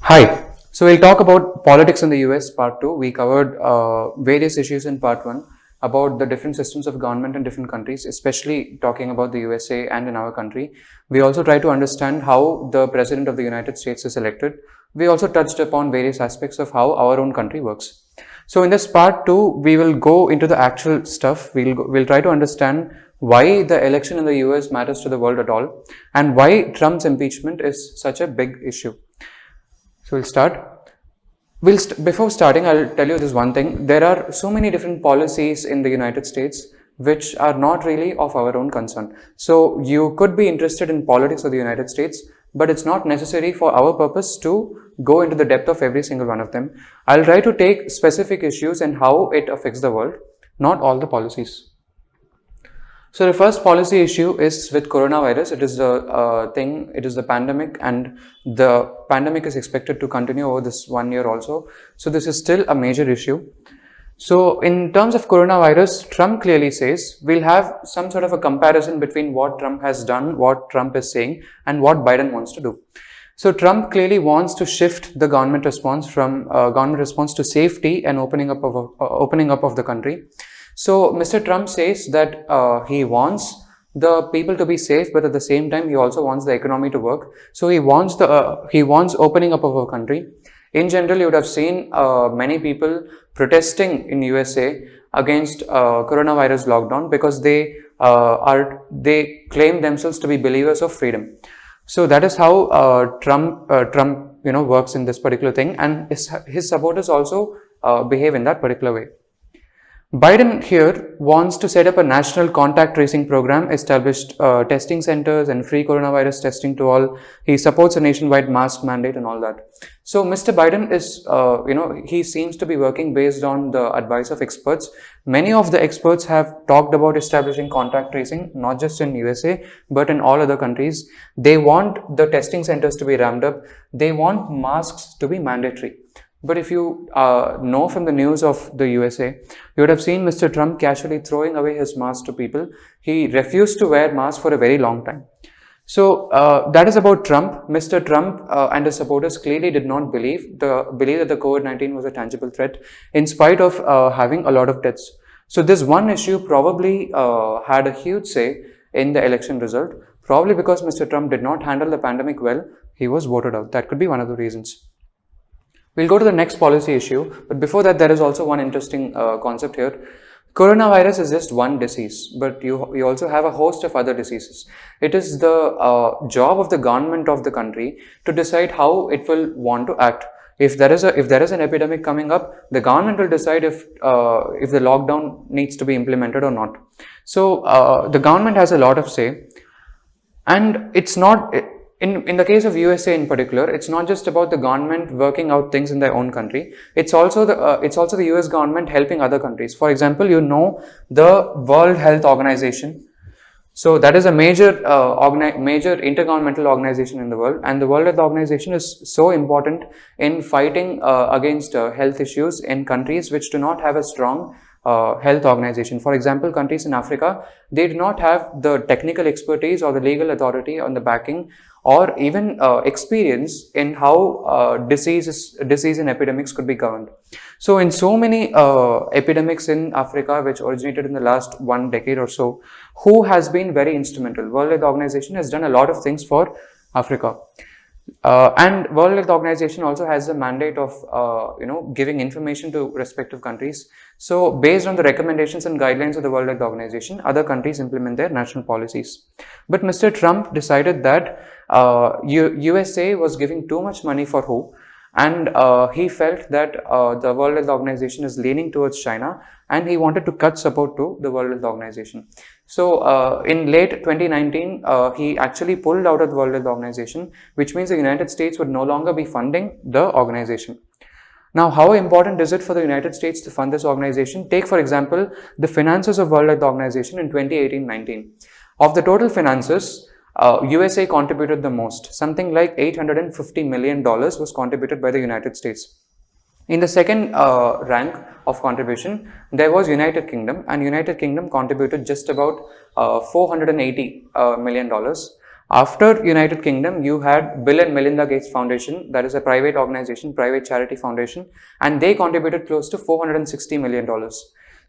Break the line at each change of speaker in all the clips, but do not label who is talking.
Hi. So we'll talk about politics in the US part 2. We covered various issues in part 1 about the different systems of government in different countries, especially talking about the USA and in our country. We also try to understand how the President of the United States is elected. We also touched upon various aspects of how our own country works. So in this part 2, we will go into the actual stuff. We'll try to understand why the election in the US matters to the world at all and why Trump's impeachment is such a big issue. So we'll start. Before starting, I'll tell you this one thing. There are so many different policies in the United States which are not really of our own concern. So you could be interested in politics of the United States, but it's not necessary for our purpose to go into the depth of every single one of them. I'll try to take specific issues and how it affects the world, not all the policies. So the first policy issue is with coronavirus. It is the pandemic, and the pandemic is expected to continue over this 1 year also. So this is still a major issue. So in terms of coronavirus, Trump clearly says we'll have some sort of a comparison between what Trump has done, what Trump is saying, and what Biden wants to do. So Trump clearly wants to shift the government response from government response to safety and opening up of the country. So Mr. Trump says that he wants the people to be safe, but at the same time he also wants the economy to work. So he wants opening up of our country. In general, you would have seen many people protesting in USA against coronavirus lockdown because they claim themselves to be believers of freedom. So that is how Trump works in this particular thing, and his supporters also behave in that particular way. Biden here wants to set up a national contact tracing program, established testing centers and free coronavirus testing to all. He supports a nationwide mask mandate and all that. So Mr. Biden is, he seems to be working based on the advice of experts. Many of the experts have talked about establishing contact tracing, not just in USA, but in all other countries. They want the testing centers to be ramped up. They want masks to be mandatory. But if you know from the news of the USA, you would have seen Mr. Trump casually throwing away his mask to people. He refused to wear masks for a very long time. So that is about Trump. Mr. Trump and his supporters clearly did not believe that the COVID-19 was a tangible threat, in spite of having a lot of deaths. So this one issue probably had a huge say in the election result. Probably because Mr. Trump did not handle the pandemic well, he was voted out. That could be one of the reasons. We'll go to the next policy issue, but before that, there is also one interesting concept here. Coronavirus is just one disease, but you also have a host of other diseases. It is the job of the government of the country to decide how it will want to act. If there is an epidemic coming up, the government will decide if the lockdown needs to be implemented or not. So the government has a lot of say, and it's not. In the case of USA in particular, it's not just about the government working out things in their own country. It's also the US government helping other countries. For example, the World Health Organization. So that is a major intergovernmental organization in the world, and the World Health Organization is so important in fighting against health issues in countries which do not have a strong health organization. For example, countries in Africa, they do not have the technical expertise or the legal authority on the backing or even experience in how disease and epidemics could be governed. So in so many epidemics in Africa which originated in the last 1 decade or so, who has been very instrumental? World Health Organization has done a lot of things for Africa. And World Health Organization also has the mandate of giving information to respective countries. So based on the recommendations and guidelines of the World Health Organization, other countries implement their national policies. But Mr. Trump decided that USA was giving too much money for WHO, and he felt that the World Health Organization is leaning towards China, and he wanted to cut support to the World Health Organization. So in late 2019, he actually pulled out of the World Health Organization, which means the United States would no longer be funding the organization. Now, how important is it for the United States to fund this organization? Take, for example, the finances of World Health Organization in 2018-19. Of the total finances, USA contributed the most. Something like $850 million was contributed by the United States. In the second rank of contribution, there was United Kingdom, and United Kingdom contributed just about $480 million. After United Kingdom, you had Bill and Melinda Gates Foundation, that is a private organization, private charity foundation, and they contributed close to $460 million.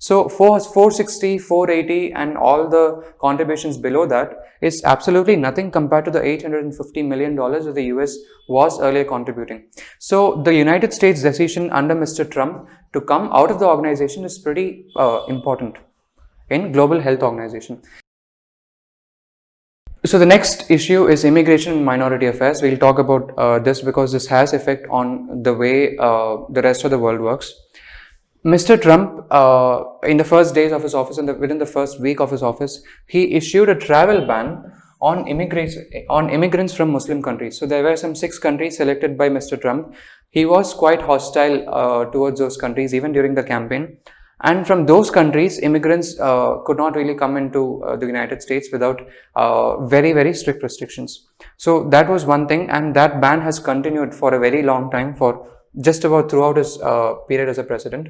So 460, 480 and all the contributions below that is absolutely nothing compared to the $850 million that the US was earlier contributing. So the United States decision under Mr. Trump to come out of the organization is pretty important in global health organization. So the next issue is immigration and minority affairs. We'll talk about this because this has effect on the way the rest of the world works. Mr. Trump, in the first days of his office and within the first week of his office, he issued a travel ban on immigrants from Muslim countries. So there were some 6 countries selected by Mr. Trump. He was quite hostile towards those countries even during the campaign. And from those countries, immigrants could not really come into the United States without very, very strict restrictions. So that was one thing, and that ban has continued for a very long time, for just about throughout his period as a president.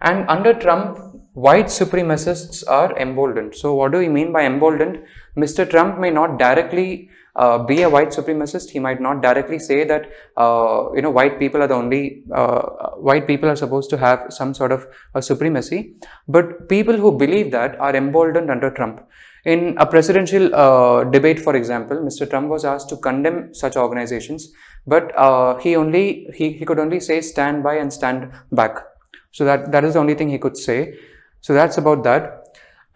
And under Trump, white supremacists are emboldened. So what do we mean by emboldened? Mr. Trump may not directly be a white supremacist. He might not directly say that white people are the only white people are supposed to have some sort of a supremacy, but people who believe that are emboldened under Trump. In a presidential debate, for example, Mr. Trump was asked to condemn such organizations, but he could only say stand by and stand back. So that is the only thing he could say. So that's about that.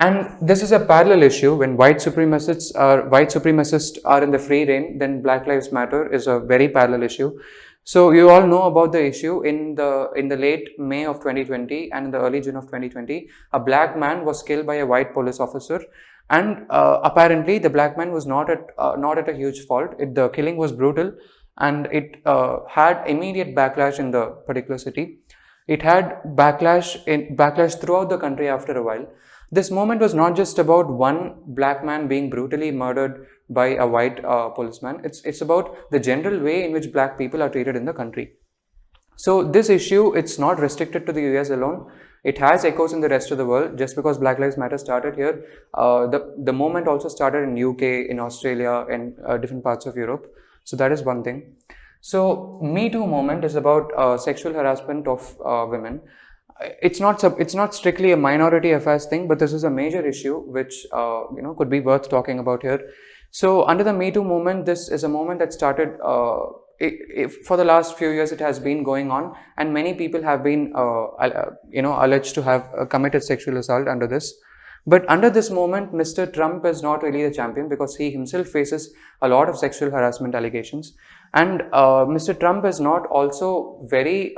And this is a parallel issue. When white supremacists are in the free reign, then Black Lives Matter is a very parallel issue. So you all know about the issue in the late May of 2020 and in the early June of 2020, a black man was killed by a white police officer, and apparently the black man was not at a huge fault. The killing was brutal, and it had immediate backlash in the particular city. It had backlash throughout the country after a while. This moment was not just about one black man being brutally murdered by a white policeman. It's about the general way in which black people are treated in the country. So this issue, it's not restricted to the US alone. It has echoes in the rest of the world. Just because Black Lives Matter started here, the movement also started in UK, in Australia, and different parts of Europe. So that is one thing. So Me Too movement is about sexual harassment of women. It's not strictly a minority affairs thing, but this is a major issue which could be worth talking about here. So under the Me Too movement, this is a movement that started for the last few years. It has been going on, and many people have been alleged to have committed sexual assault under this. But under this movement, Mr. Trump is not really the champion because he himself faces a lot of sexual harassment allegations, and Mr. Trump is not also very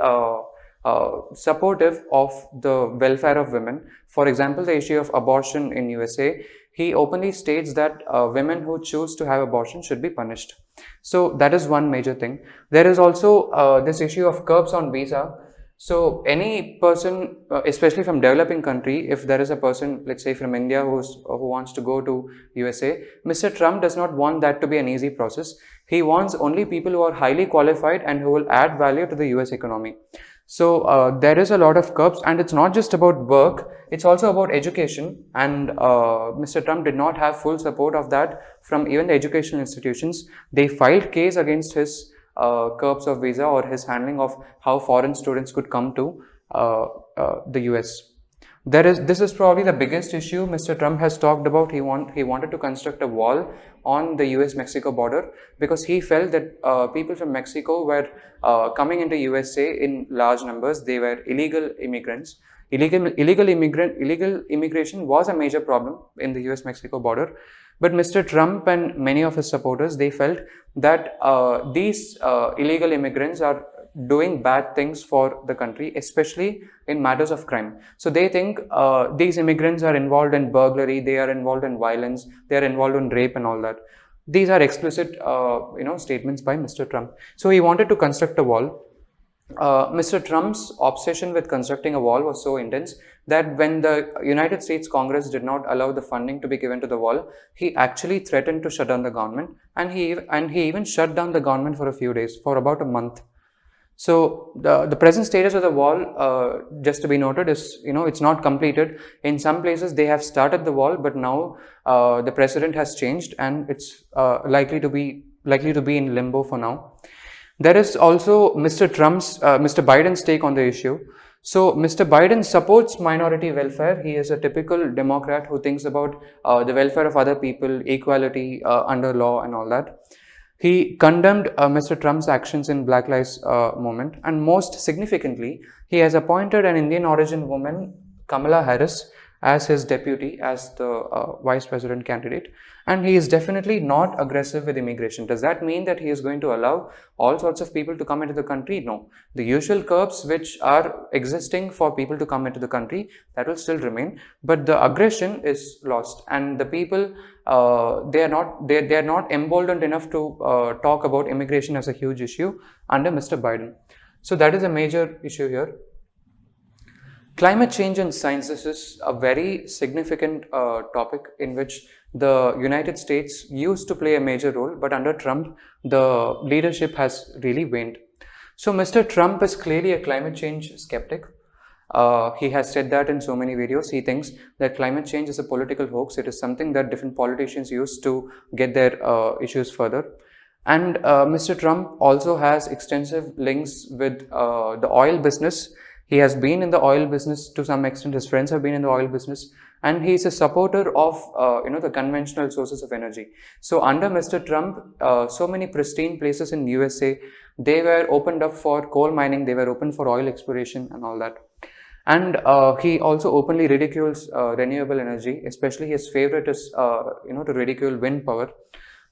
supportive of the welfare of women. For example, the issue of abortion in USA, he openly states that women who choose to have abortion should be punished. So that is one major thing. There is also this issue of curbs on visa. So any person, especially from developing country, if there is a person, let's say from India, who wants to go to USA, Mr. Trump does not want that to be an easy process. He wants only people who are highly qualified and who will add value to the US economy. So there is a lot of curbs, and it's not just about work, it's also about education, and Mr. Trump did not have full support of that from even the educational institutions. They filed case against his curbs of visa, or his handling of how foreign students could come to the US. This is probably the biggest issue Mr. Trump has talked about. He wanted to construct a wall on the US-Mexico border because he felt that people from Mexico were coming into USA in large numbers. They were illegal immigrants. Illegal immigration was a major problem in the US-Mexico border. But Mr. Trump and many of his supporters, they felt that these illegal immigrants are doing bad things for the country, especially in matters of crime. So they think these immigrants are involved in burglary, they are involved in violence, they are involved in rape and all that. These are explicit statements by Mr. Trump. So he wanted to construct a wall. Mr. Trump's obsession with constructing a wall was so intense that when the United States Congress did not allow the funding to be given to the wall, he actually threatened to shut down the government, and he even shut down the government for a few days, for about a month. So the present status of the wall, just to be noted, is it's not completed. In some places they have started the wall, but now the president has changed, and it's likely to be in limbo for now. There is also Mr. Biden's take on the issue. So Mr. Biden supports minority welfare. He is a typical Democrat who thinks about the welfare of other people, equality under law, and all that. He condemned Mr. Trump's actions in Black Lives Movement, and most significantly, he has appointed an Indian origin woman, Kamala Harris, as his deputy, as the vice president candidate. And he is definitely not aggressive with immigration. Does that mean that he is going to allow all sorts of people to come into the country? No. The usual curbs which are existing for people to come into the country, that will still remain, but the aggression is lost, and the people they are not emboldened enough to talk about immigration as a huge issue under Mr. Biden. So that is a major issue here. Climate change and science, this is a very significant topic in which the United States used to play a major role, but under Trump, the leadership has really waned. So Mr. Trump is clearly a climate change skeptic. He has said that in so many videos. He thinks that climate change is a political hoax. It is something that different politicians use to get their issues further. And Mr. Trump also has extensive links with the oil business. He has been in the oil business to some extent. His friends have been in the oil business, and he is a supporter of the conventional sources of energy. So under Mr. Trump, so many pristine places in USA, they were opened up for coal mining. They were open for oil exploration and all that. And he also openly ridicules renewable energy. Especially his favorite is to ridicule wind power.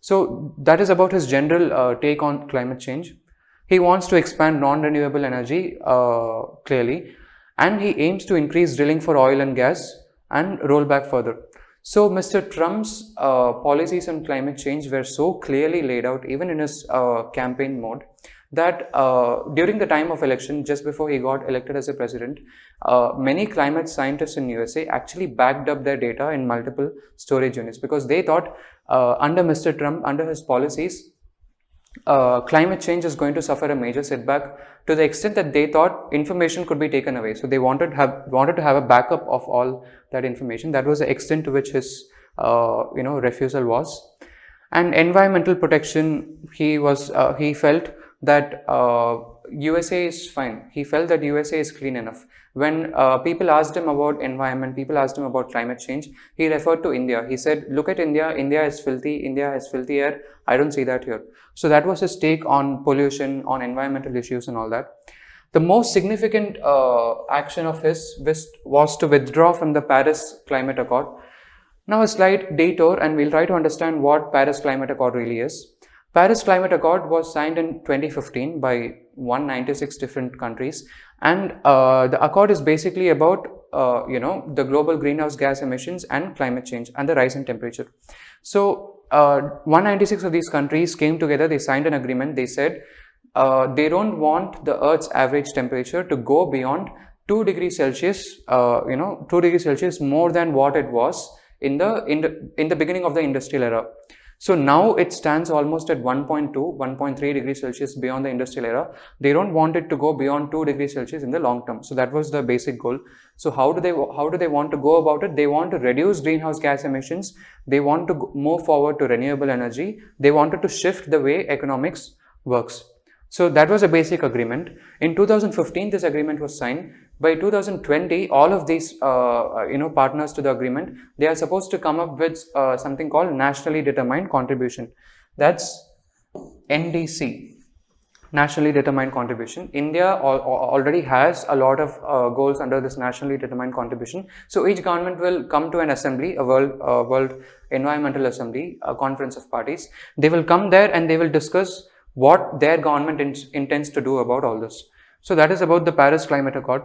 So that is about his general take on climate change. He wants to expand non-renewable energy clearly, and he aims to increase drilling for oil and gas and roll back further. So Mr. Trump's policies on climate change were so clearly laid out even in his campaign mode that during the time of election, just before he got elected as a president, many climate scientists in USA actually backed up their data in multiple storage units, because they thought under Mr. Trump, under his policies, climate change is going to suffer a major setback, to the extent that they thought information could be taken away. So they wanted to have a backup of all that information. That was the extent to which his refusal was. And environmental protection, he felt that USA is fine. He felt that USA is clean enough. When people asked him about environment, people asked him about climate change, he referred to India. He said, look at India, India is filthy, India has filthy air, I don't see that here. So that was his take on pollution, on environmental issues and all that. The most significant action of his was to withdraw from the Paris Climate Accord. Now a slight detour, and we'll try to understand what Paris Climate Accord really is. Paris Climate Accord was signed in 2015 by 196 different countries, and the accord is basically about the global greenhouse gas emissions and climate change and the rise in temperature. So 196 of these countries came together. They signed an agreement. They said they don't want the Earth's average temperature to go beyond 2 degrees Celsius. 2 degrees Celsius more than what it was in the beginning of the industrial era. So now it stands almost at 1.2, 1.3 degrees Celsius beyond the industrial era. They don't want it to go beyond 2 degrees Celsius in the long term. So that was the basic goal. So how do they want to go about it? They want to reduce greenhouse gas emissions. They want to move forward to renewable energy. They wanted to shift the way economics works. So that was a basic agreement. In 2015, this agreement was signed. By 2020, all of these partners to the agreement, they are supposed to come up with something called nationally determined contribution. That's NDC, nationally determined contribution. India already has a lot of goals under this nationally determined contribution. So each government will come to an assembly, a World Environmental Assembly, a conference of parties. They will come there and they will discuss what their government intends to do about all this. So that is about the Paris Climate Accord.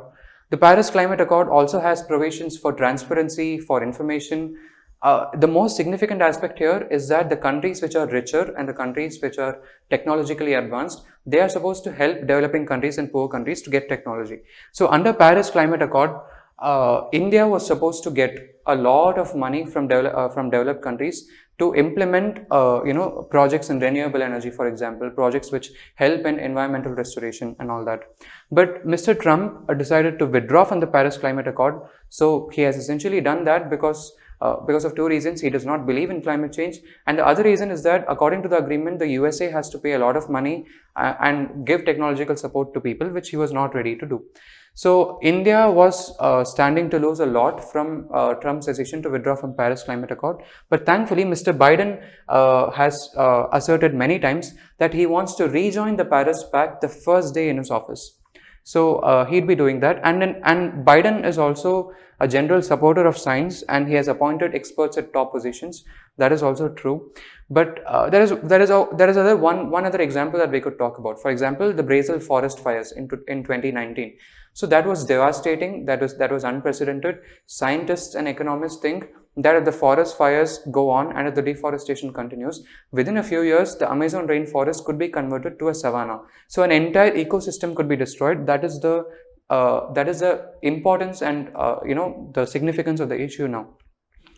The Paris Climate Accord also has provisions for transparency, for information. The most significant aspect here is that the countries which are richer and the countries which are technologically advanced, they are supposed to help developing countries and poor countries to get technology. So under Paris Climate Accord, India was supposed to get a lot of money from developed countries to implement projects in renewable energy, for example, projects which help in environmental restoration and all that. But Mr. Trump decided to withdraw from the Paris Climate Accord. So he has essentially done that because of two reasons. He does not believe in climate change, and the other reason is that according to the agreement, the USA has to pay a lot of money and give technological support to people, which he was not ready to do. So India was standing to lose a lot from Trump's decision to withdraw from Paris Climate Accord. But thankfully, Mr. Biden has asserted many times that he wants to rejoin the Paris Pact the first day in his office. So he'd be doing that, and Biden is also a general supporter of science, and he has appointed experts at top positions. That is also true. But there is one other example that we could talk about. For example, the Brazil forest fires in 2019. So that was devastating. That was unprecedented. Scientists and economists think that if the forest fires go on and if the deforestation continues, within a few years, the Amazon rainforest could be converted to a savanna. So an entire ecosystem could be destroyed. That is the importance and the significance of the issue now.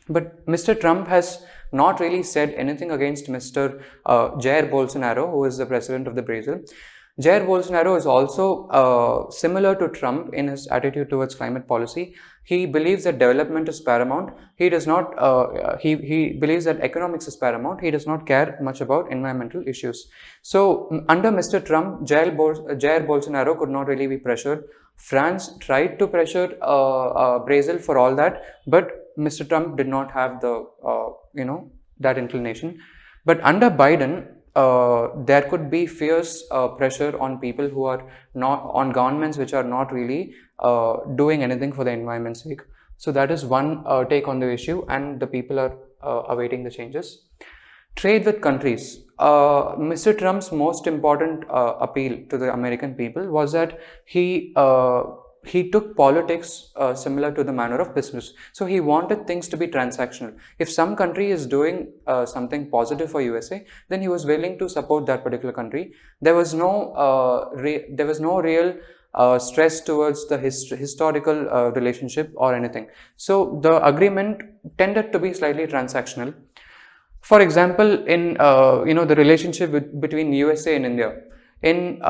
But Mr. Trump has not really said anything against Mr. Jair Bolsonaro, who is the president of the Brazil. Jair Bolsonaro is also similar to Trump in his attitude towards climate policy. He believes that development is paramount. He does not. He believes that economics is paramount. He does not care much about environmental issues. So under Mr. Trump, Jair Bolsonaro could not really be pressured. France tried to pressure Brazil for all that, but Mr. Trump did not have the that inclination. But under Biden, there could be fierce pressure on people who are not on governments which are not really doing anything for the environment's sake. So that is one take on the issue, and the people are awaiting the changes. Trade with countries. Mr. Trump's most important appeal to the American people was that he took politics similar to the manner of business. So he wanted things to be transactional. If some country is doing something positive for USA, then he was willing to support that particular country. There was no real stress towards the historical relationship or anything. So the agreement tended to be slightly transactional. For example, in the relationship between USA and India, in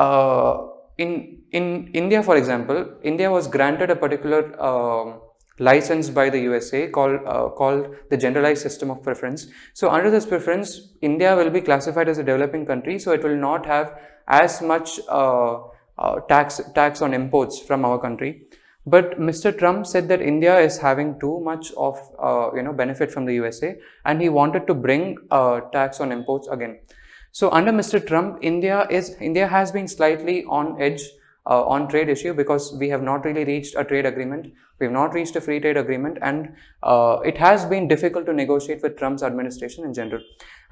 India, for example, India was granted a particular license by the USA called the Generalized System of Preference. So under this preference, India will be classified as a developing country, so it will not have as much tax on imports from our country. But Mr. Trump said that India is having too much of benefit from the USA, and he wanted to bring tax on imports again. So under Mr. Trump, India has been slightly on edge on trade issue because we have not really reached a trade agreement. We have not reached a free trade agreement, and it has been difficult to negotiate with Trump's administration in general.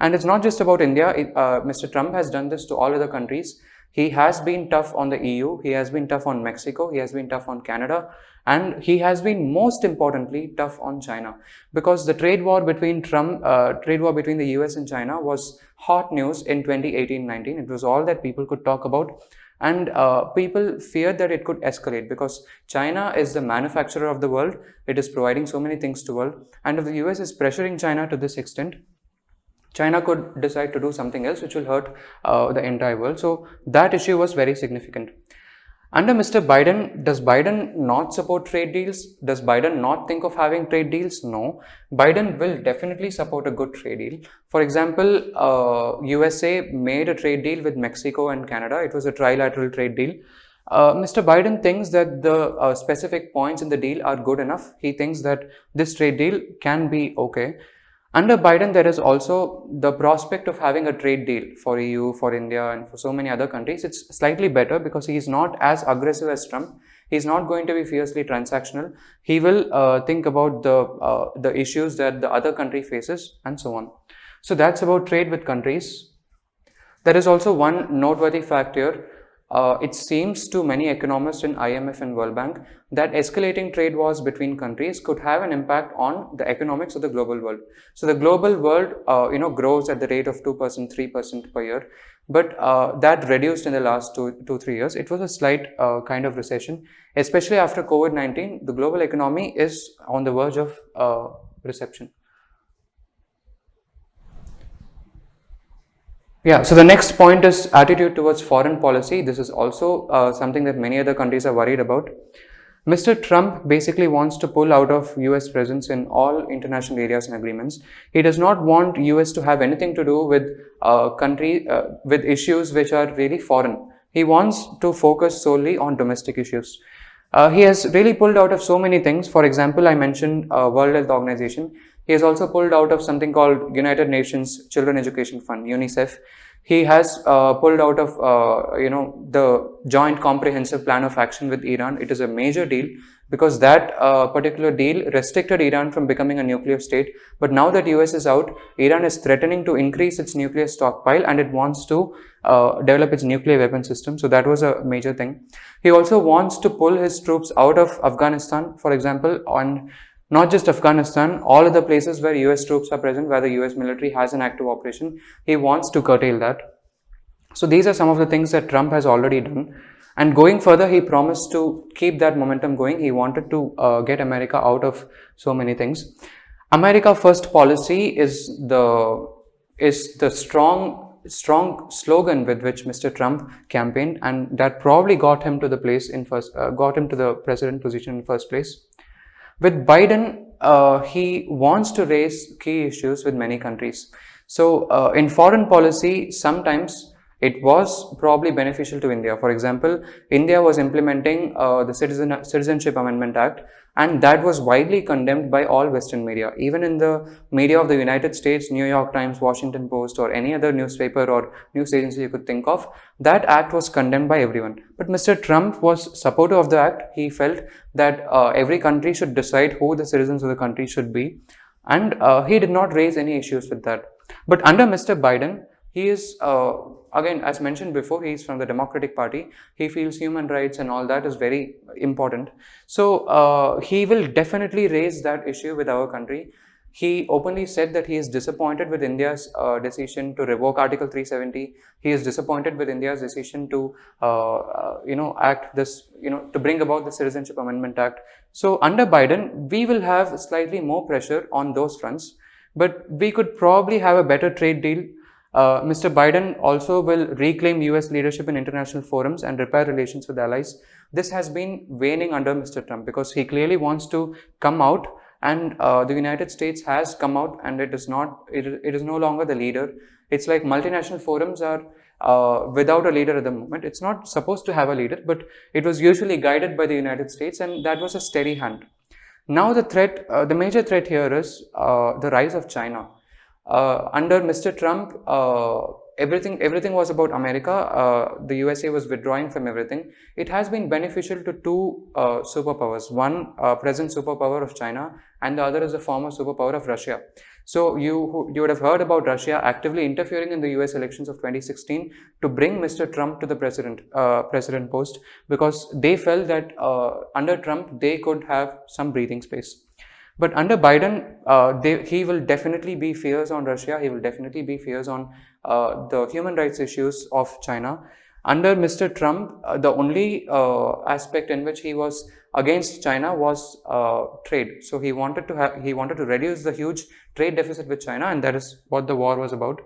And it's not just about India. Mr. Trump has done this to all other countries. He has been tough on the EU, he has been tough on Mexico, he has been tough on Canada, and he has been most importantly tough on China, because the trade war between the US and China was hot news in 2018-19. It was all that people could talk about, and people feared that it could escalate because China is the manufacturer of the world. It is providing so many things to the world, and if the US is pressuring China to this extent, China could decide to do something else which will hurt the entire world. So that issue was very significant. Under Mr. Biden, does Biden not support trade deals? Does Biden not think of having trade deals? No. Biden will definitely support a good trade deal. For example, USA made a trade deal with Mexico and Canada. It was a trilateral trade deal. Mr. Biden thinks that the specific points in the deal are good enough. He thinks that this trade deal can be okay. Under Biden, there is also the prospect of having a trade deal for EU, for India, and for so many other countries. It's slightly better because he is not as aggressive as Trump. He's not going to be fiercely transactional. He will think about the issues that the other country faces and so on. So that's about trade with countries. There is also one noteworthy fact here. It seems to many economists in IMF and World Bank that escalating trade wars between countries could have an impact on the economics of the global world. So the global world, grows at the rate of 2%, 3% per year, but that reduced in the last 2-3 years. It was a slight kind of recession, especially after COVID-19. The global economy is on the verge of recession. Yeah, so the next point is attitude towards foreign policy. This is also something that many other countries are worried about. Mr. Trump basically wants to pull out of US presence in all international areas and agreements. He does not want US to have anything to do with with issues which are really foreign. He wants to focus solely on domestic issues. He has really pulled out of so many things. For example, I mentioned World Health Organization. He has also pulled out of something called United Nations Children Education Fund, UNICEF. He has pulled out of the Joint Comprehensive Plan of Action with Iran. It is a major deal because that particular deal restricted Iran from becoming a nuclear state. But now that US is out, Iran is threatening to increase its nuclear stockpile and it wants to develop its nuclear weapon system. So that was a major thing. He also wants to pull his troops out of Afghanistan, for example, on not just Afghanistan, all of the places where US troops are present, where the US military has an active operation. He wants to curtail that. So these are some of the things that Trump has already done. And going further, he promised to keep that momentum going. He wanted to get America out of so many things. America First policy is the strong slogan with which Mr. Trump campaigned, and that probably got him to the president position in first place. With Biden, he wants to raise key issues with many countries. So in foreign policy, sometimes it was probably beneficial to India. For example, India was implementing the Citizenship Amendment Act, and that was widely condemned by all Western media. Even in the media of the United States, New York Times, Washington Post, or any other newspaper or news agency you could think of, that act was condemned by everyone. But Mr. Trump was supportive of the act. He felt that every country should decide who the citizens of the country should be, and he did not raise any issues with that. But under Mr. Biden, he is again, as mentioned before, he is from the Democratic Party. He feels human rights and all that is very important. So he will definitely raise that issue with our country. He openly said that he is disappointed with India's decision to revoke Article 370. He is disappointed with India's decision to, to bring about the Citizenship Amendment Act. So under Biden, we will have slightly more pressure on those fronts, but we could probably have a better trade deal. Mr. Biden also will reclaim US leadership in international forums and repair relations with allies. This has been waning under Mr. Trump because he clearly wants to come out, and the United States has come out, and it is no longer the leader. It's like multinational forums are without a leader at the moment. It's not supposed to have a leader, but it was usually guided by the United States, and that was a steady hand. Now the major threat here is the rise of China. Under Mr. Trump, everything was about America. The USA was withdrawing from everything. It has been beneficial to two superpowers. One present superpower of China, and the other is a former superpower of Russia. So you would have heard about Russia actively interfering in the US elections of 2016 to bring Mr. Trump to the president post, because they felt that under Trump they could have some breathing space. But under Biden, he will definitely be fierce on Russia. He will definitely be fierce on the human rights issues of China. Under Mr. Trump, the only aspect in which he was against China was trade. So he wanted to reduce the huge trade deficit with China, and that is what the war was about.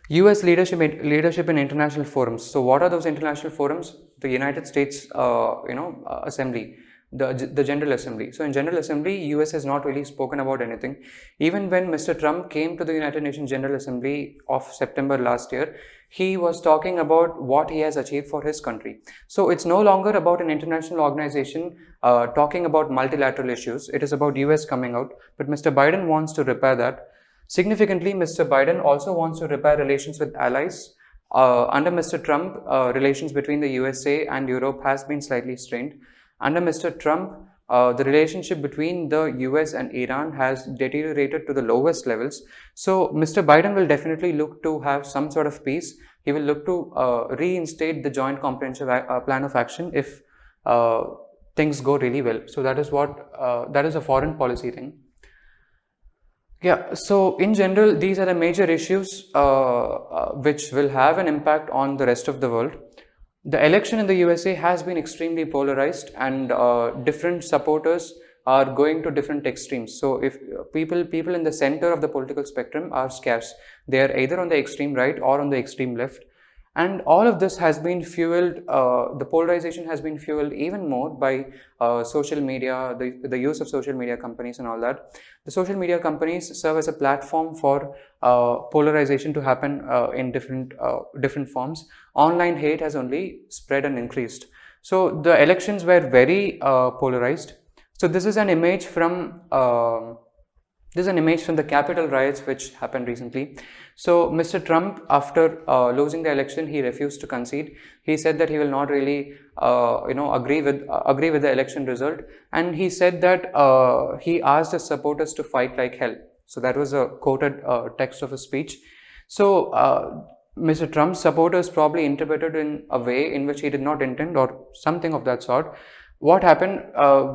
US leadership in international forums. So what are those international forums? The United States, Assembly. The General Assembly. So in General Assembly, US has not really spoken about anything. Even when Mr. Trump came to the United Nations General Assembly of September last year, he was talking about what he has achieved for his country. So it's no longer about an international organization talking about multilateral issues. It is about US coming out. But Mr. Biden wants to repair that. Significantly, Mr. Biden also wants to repair relations with allies. Under Mr. Trump, relations between the USA and Europe has been slightly strained. Under Mr. Trump, the relationship between the US and Iran has deteriorated to the lowest levels. So Mr. Biden will definitely look to have some sort of peace. He will look to reinstate the Joint Comprehensive Plan of Action if things go really well. So that is a foreign policy thing. Yeah, so in general, these are the major issues which will have an impact on the rest of the world. The election in the USA has been extremely polarized, and different supporters are going to different extremes. So if people in the center of the political spectrum are scarce. They are either on the extreme right or on the extreme left. And all of this has been fueled, the polarization has been fueled even more by social media, the use of social media companies and all that. The social media companies serve as a platform for polarization to happen in different forms. Online hate has only spread and increased. So the elections were very polarized. So this is an image from the Capitol riots which happened recently. So Mr. Trump, after losing the election, he refused to concede. He said that he will not really, agree with the election result, and he said that he asked his supporters to fight like hell. So that was a quoted text of his speech. So Mr. Trump's supporters probably interpreted in a way in which he did not intend, or something of that sort. What happened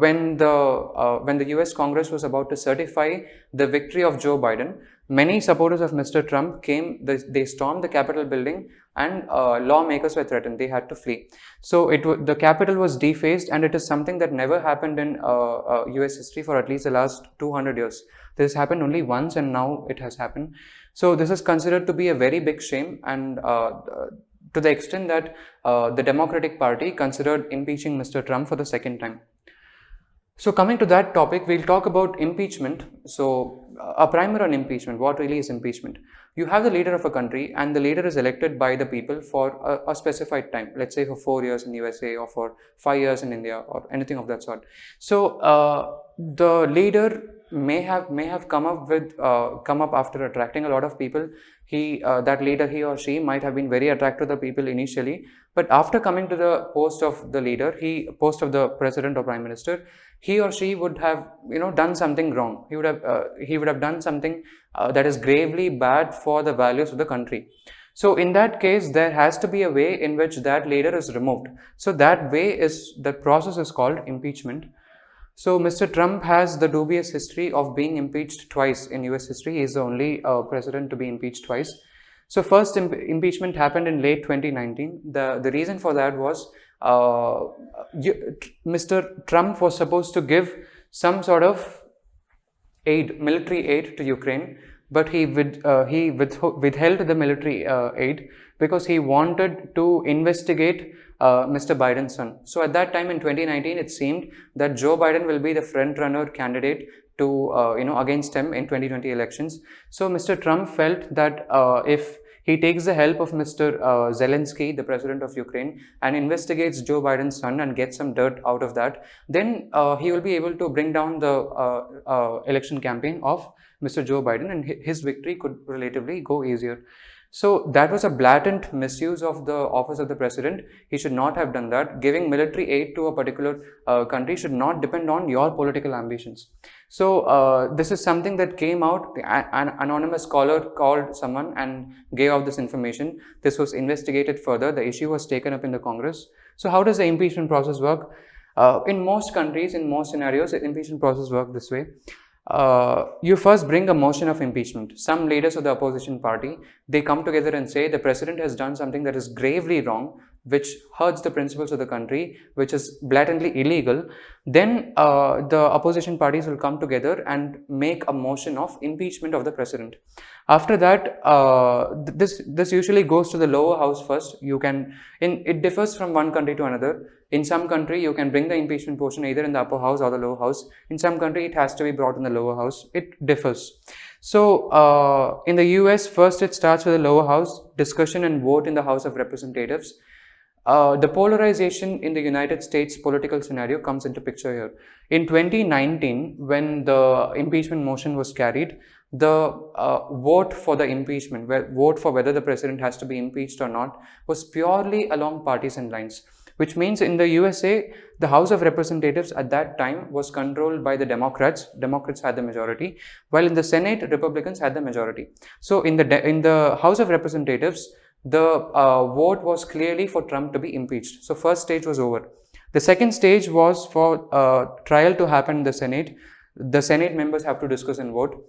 when the US Congress was about to certify the victory of Joe Biden? Many supporters of Mr. Trump came, they stormed the Capitol building, and lawmakers were threatened. They had to flee. So the Capitol was defaced, and it is something that never happened in US history for at least the last 200 years. This happened only once, and now it has happened. So this is considered to be a very big shame, and to the extent that the Democratic Party considered impeaching Mr. Trump for the second time. So coming to that topic, we'll talk about impeachment. So a primer on impeachment. What really is impeachment? You have the leader of a country, and the leader is elected by the people for a specified time. Let's say for 4 years in USA, or for 5 years in India, or anything of that sort. So the leader may have come up after attracting a lot of people. That leader, he or she, might have been very attractive to the people initially, but after coming to the post of the leader, post of the president or prime minister, he or she would have done something wrong. He would have done something that is gravely bad for the values of the country. So in that case, there has to be a way in which that leader is removed. So that process is called impeachment. So Mr. Trump has the dubious history of being impeached twice in US history. He is the only president to be impeached twice. So first impeachment happened in late 2019. The reason for that was Mr. Trump was supposed to give some sort of military aid to Ukraine, but he withheld the military aid because he wanted to investigate Mr. Biden's son. So at that time in 2019, it seemed that Joe Biden will be the front-runner candidate to against him in 2020 elections. So Mr. Trump felt that if he takes the help of Mr. Zelensky, the president of Ukraine, and investigates Joe Biden's son and gets some dirt out of that, then he will be able to bring down the election campaign of Mr. Joe Biden, and his victory could relatively go easier. So that was a blatant misuse of the office of the president. He should not have done that. Giving military aid to a particular country should not depend on your political ambitions. So this is something that came out. An anonymous caller called someone and gave out this information. This was investigated further. The issue was taken up in the Congress. So how does the impeachment process work? In most countries, in most scenarios, the impeachment process works this way. You first bring a motion of impeachment. Some leaders of the opposition party, they come together and say the president has done something that is gravely wrong, which hurts the principles of the country, which is blatantly illegal. Then the opposition parties will come together and make a motion of impeachment of the president. After that, this usually goes to the lower house first. It differs from one country to another. In some country, you can bring the impeachment motion either in the upper house or the lower house. In some country, it has to be brought in the lower house. It differs. So in the US, first it starts with the lower house, discussion and vote in the House of Representatives. The polarization in the United States political scenario comes into picture here. In 2019, when the impeachment motion was carried, the vote for the impeachment, vote for whether the president has to be impeached or not, was purely along partisan lines. Which means in the USA, the House of Representatives at that time was controlled by the Democrats. Democrats had the majority, while in the Senate, Republicans had the majority. So in the House of Representatives, the vote was clearly for Trump to be impeached. So first stage was over. The second stage was for trial to happen in the Senate. The Senate members have to discuss and vote.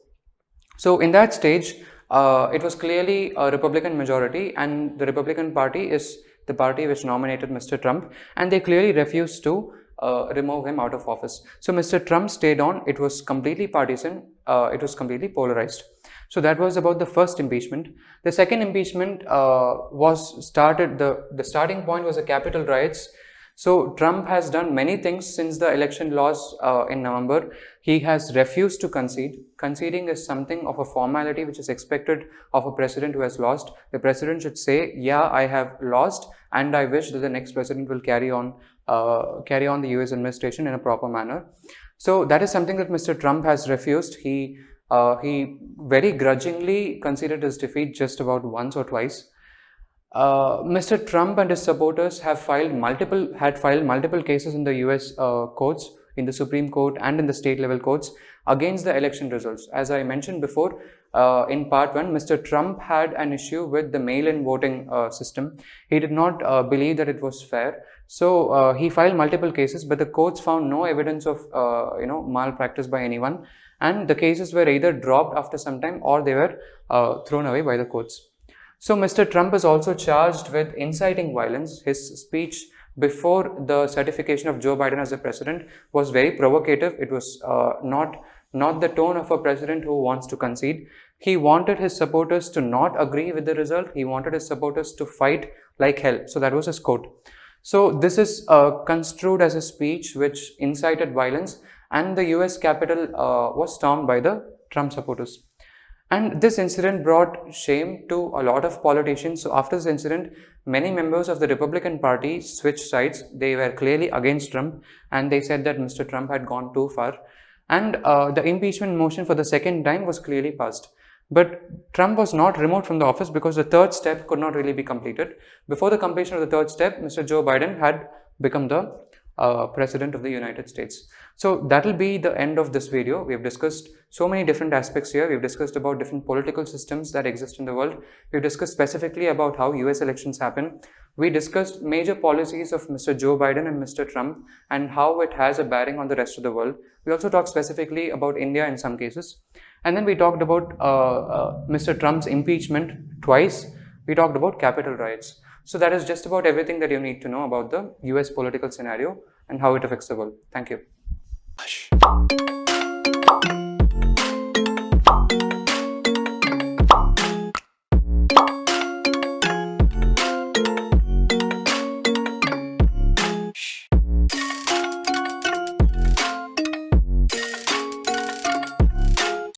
So in that stage, it was clearly a Republican majority, and the Republican Party is the party which nominated Mr. Trump, and they clearly refused to remove him out of office. So Mr. Trump stayed on. It was completely partisan. It was completely polarized. So that was about the first impeachment. The second impeachment the starting point was the Capitol riots. So Trump has done many things since the election loss in November. He has refused to concede. Conceding is something of a formality which is expected of a president who has lost. The president should say, yeah, I have lost, and I wish that the next president will carry on the US administration in a proper manner. So that is something that Mr. Trump has refused. He very grudgingly conceded his defeat just about once or twice. Mr. Trump and his supporters had filed multiple cases in the US courts, in the Supreme Court and in the state level courts against the election results. As I mentioned before, in part 1, Mr. Trump had an issue with the mail-in voting system. He did not believe that it was fair. So he filed multiple cases, but the courts found no evidence of malpractice by anyone, and the cases were either dropped after some time or they were thrown away by the courts. So Mr. Trump is also charged with inciting violence. His speech before the certification of Joe Biden as the president was very provocative. It was not the tone of a president who wants to concede. He wanted his supporters to not agree with the result. He wanted his supporters to fight like hell. So that was his quote. So this is construed as a speech which incited violence, and the US Capitol was stormed by the Trump supporters. And this incident brought shame to a lot of politicians. So after this incident, many members of the Republican Party switched sides. They were clearly against Trump, and they said that Mr. Trump had gone too far. And the impeachment motion for the second time was clearly passed. But Trump was not removed from the office because the third step could not really be completed. Before the completion of the third step, Mr. Joe Biden had become the President of the United States. So that will be the end of this video. We have discussed so many different aspects here. We've discussed about different political systems that exist in the world. We've discussed specifically about how US elections happen. We discussed major policies of Mr. Joe Biden and Mr. Trump and how it has a bearing on the rest of the world. We also talked specifically about India in some cases. And then we talked about Mr. Trump's impeachment twice. We talked about Capitol riots. So that is just about everything that you need to know about the US political scenario and how it affects the world. Thank you.